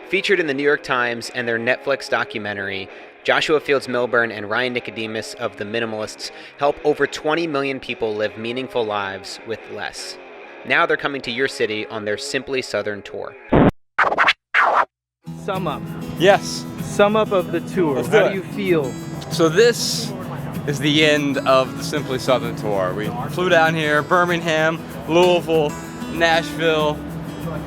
Featured in the New York Times and their Netflix documentary, Joshua Fields Milburn and Ryan Nicodemus of the Minimalists help over 20 million people live meaningful lives with less. Now they're coming to your city on their Simply Southern tour. Sum up. Yes. Sum up of the tour. How do you feel? So this is the end of the Simply Southern tour. We flew down here, Birmingham, Louisville, Nashville.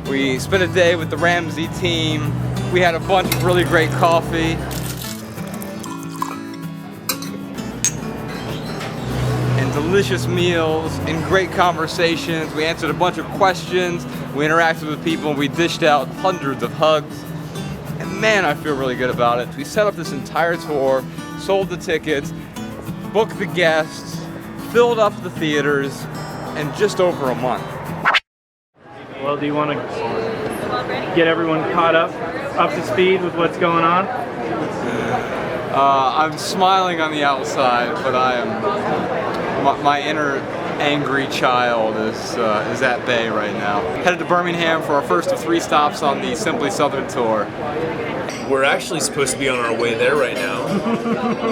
We spent a day with the Ramsey team. We had a bunch of really great coffee. And delicious meals and great conversations. We answered a bunch of questions. We interacted with people and we dished out hundreds of hugs. And man, I feel really good about it. We set up this entire tour, sold the tickets, booked the guests, filled up the theaters in just over a month. Well, do you want to get everyone caught up to speed with what's going on? I'm smiling on the outside, but I am, my inner angry child is at bay right now. Headed to Birmingham for our first of 3 stops on the Simply Southern tour. We're actually supposed to be on our way there right now,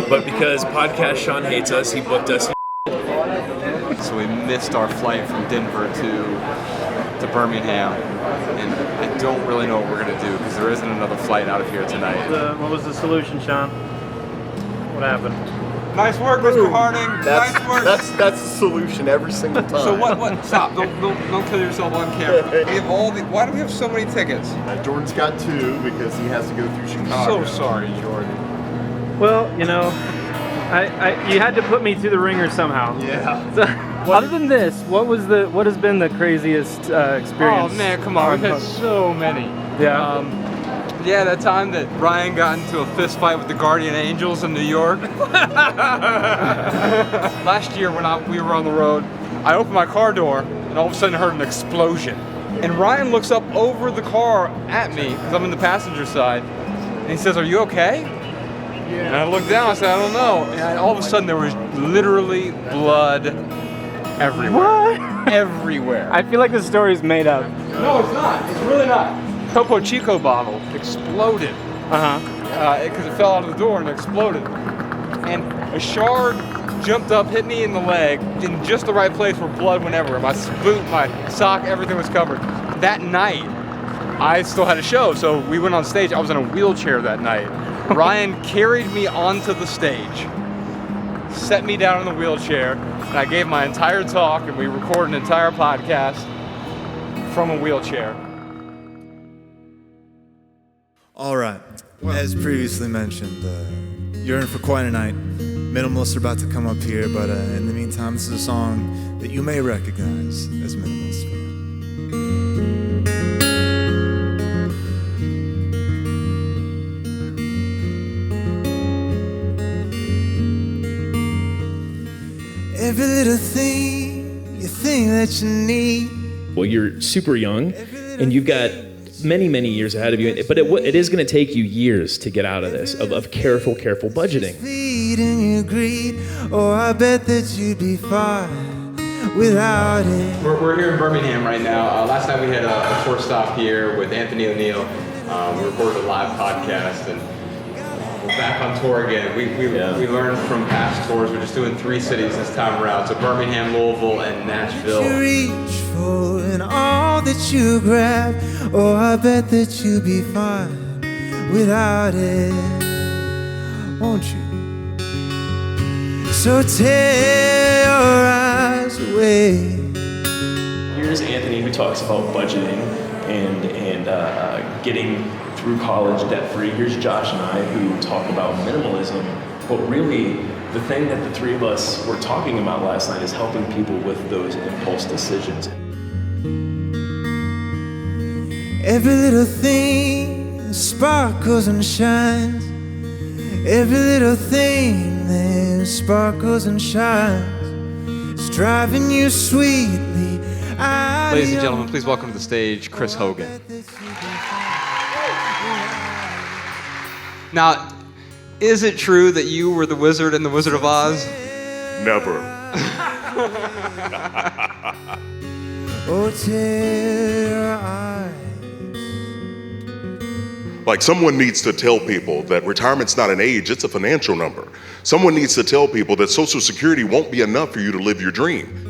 but because Podcast Sean hates us, he booked us. So we missed our flight from Denver to Birmingham, and I don't really know what we're gonna do because there isn't another flight out of here tonight. What was the solution, Sean? What happened? Nice work, Mr. Harding. Nice work. That's the solution every single time. So what? Stop! Don't kill yourself on camera. We have why do we have so many tickets? Jordan's got 2 because he has to go through Chicago. So sorry, Jordan. Well, you know, you had to put me through the ringer somehow. Yeah. So, other than this, what has been the craziest experience? Oh man, come on! We've had so many. Yeah. Yeah, that time that Ryan got into a fist fight with the Guardian Angels in New York. Last year when we were on the road, I opened my car door and all of a sudden I heard an explosion. And Ryan looks up over the car at me, because I'm in the passenger side, and he says, "Are you okay?" Yeah. And I looked down, I said, "I don't know." And all of a sudden there was literally blood everywhere. What? Everywhere. I feel like the story's made up. No, it's not. It's really not. Topo Chico bottle exploded. Because it fell out of the door and exploded. And a shard jumped up, hit me in the leg, in just the right place where blood went everywhere. My boot, my sock, everything was covered. That night, I still had a show, so we went on stage. I was in a wheelchair that night. Ryan carried me onto the stage, set me down in the wheelchair, and I gave my entire talk, and we recorded an entire podcast from a wheelchair. All right, as previously mentioned, you're in for quite a night. Minimalists are about to come up here, but in the meantime, this is a song that you may recognize as Minimalist fan. Every little thing you think that you need. Well, you're super young, and you've got many years ahead of you, but it is going to take you years to get out of this, of careful budgeting. Feeding your greed, oh, I bet that you'd be fine without it. We're here in Birmingham right now. Last night we had a tour stop here with Anthony O'Neill. We recorded a live podcast, and we're back on tour again. We learned from past tours. We're just doing 3 cities this time around. So Birmingham, Louisville, and Nashville. You reach for and all that you grab, oh, I bet that you'll be fine without it, won't you? So tear your eyes away. Here's Anthony, who talks about budgeting and getting through college debt-free. Here's Josh and I, who talk about minimalism. But really, the thing that the 3 of us were talking about last night is helping people with those impulse decisions. Every little thing sparkles and shines. Every little thing that sparkles and shines is driving you sweetly out. Ladies and gentlemen, please welcome to the stage Chris Hogan. Now, is it true that you were the wizard in The Wizard of Oz? Never. Oh, tear your eyes. Like, someone needs to tell people that retirement's not an age, it's a financial number. Someone needs to tell people that Social Security won't be enough for you to live your dream.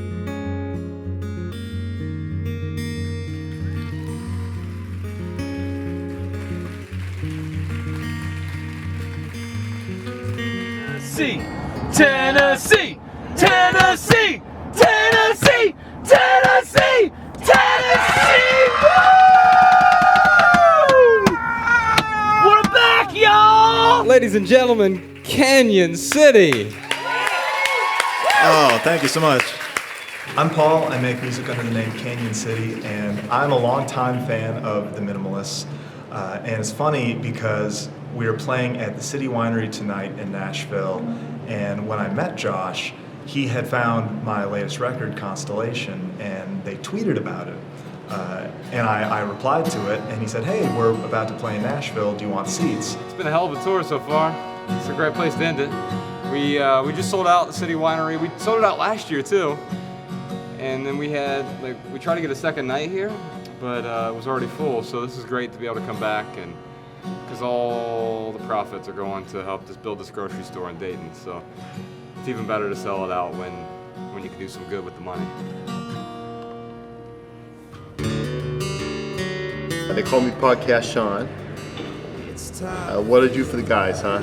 Tennessee, Tennessee, Tennessee, Tennessee, Tennessee! Woo! We're back, y'all! Ladies and gentlemen, Canyon City. Oh, thank you so much. I'm Paul. I make music under the name Canyon City, and I'm a longtime fan of the Minimalists. And it's funny because we were playing at the City Winery tonight in Nashville, and when I met Josh, he had found my latest record, Constellation, and they tweeted about it. And I replied to it, and he said, hey, we're about to play in Nashville, do you want seats? It's been a hell of a tour so far. It's a great place to end it. We just sold out the City Winery. We sold it out last year too. And then we tried to get a second night here, but it was already full, so this is great to be able to come back, and because all the profits are going to help us build this grocery store in Dayton, so it's even better to sell it out when you can do some good with the money. They call me Podcast Sean. What I do for the guys, huh?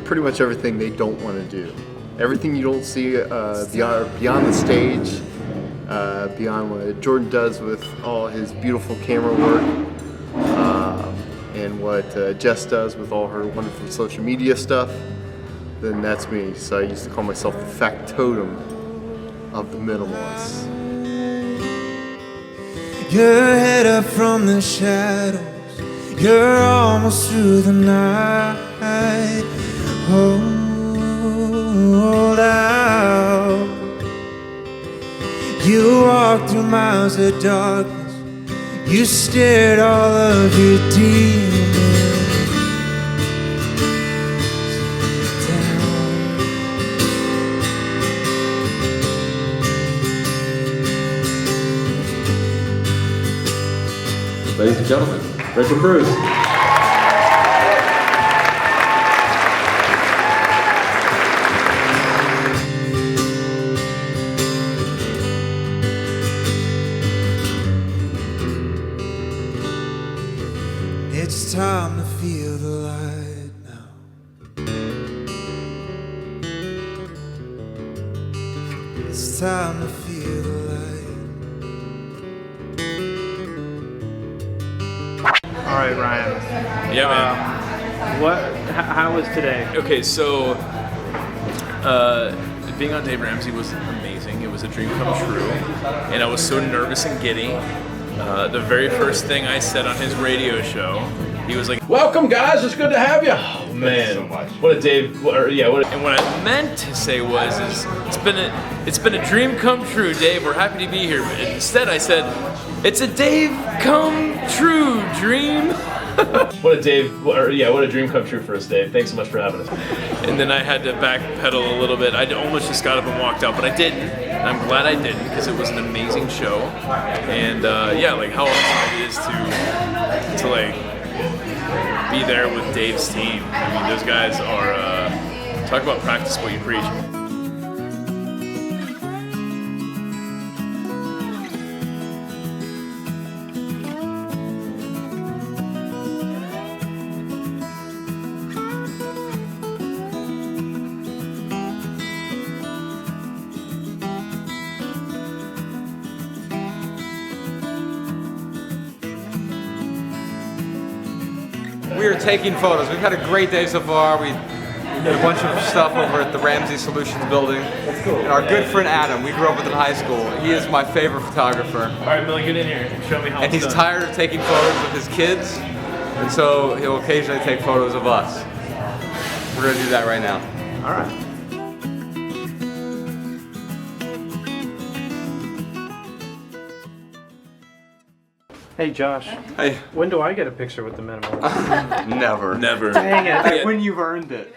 Pretty much everything they don't want to do. Everything you don't see beyond the stage, beyond what Jordan does with all his beautiful camera work, and what Jess does with all her wonderful social media stuff, then that's me. So I used to call myself the factotum of the Minimalists. You're head up from the shadows, you're almost through the night. Hold out. You walked through miles of darkness, you stared all of your demons down. Ladies and gentlemen, Rachel Cruz. It's time to feel the light now. It's time to feel the light. All right, Ryan. Yeah, man. How was today? Okay, so being on Dave Ramsey was amazing. It was a dream come true, and I was so nervous and giddy. The very first thing I said on his radio show, he was like, "Welcome, guys. It's good to have you." Oh man, so much. What a Dave! And what I meant to say was, it's been a dream come true, Dave. We're happy to be here. But instead, I said, "It's a Dave come true dream." What a dream come true for us, Dave. Thanks so much for having us. And then I had to backpedal a little bit. I almost just got up and walked out, but I didn't. And I'm glad I didn't, because it was an amazing show. And how awesome it is to like be there with Dave's team. I mean, those guys are talk about practice what you preach. We are taking photos. We've had a great day so far. We did a bunch of stuff over at the Ramsey Solutions building. That's cool. And our good friend Adam, we grew up with in high school. He is my favorite photographer. All right, Billy, get in here. Show me how And he's tired of taking photos of his kids, and so he'll occasionally take photos of us. We're gonna do that right now. All right. Hey Josh. Hey. When do I get a picture with the Minimalists? Never. Never. Dang it. When you've earned it.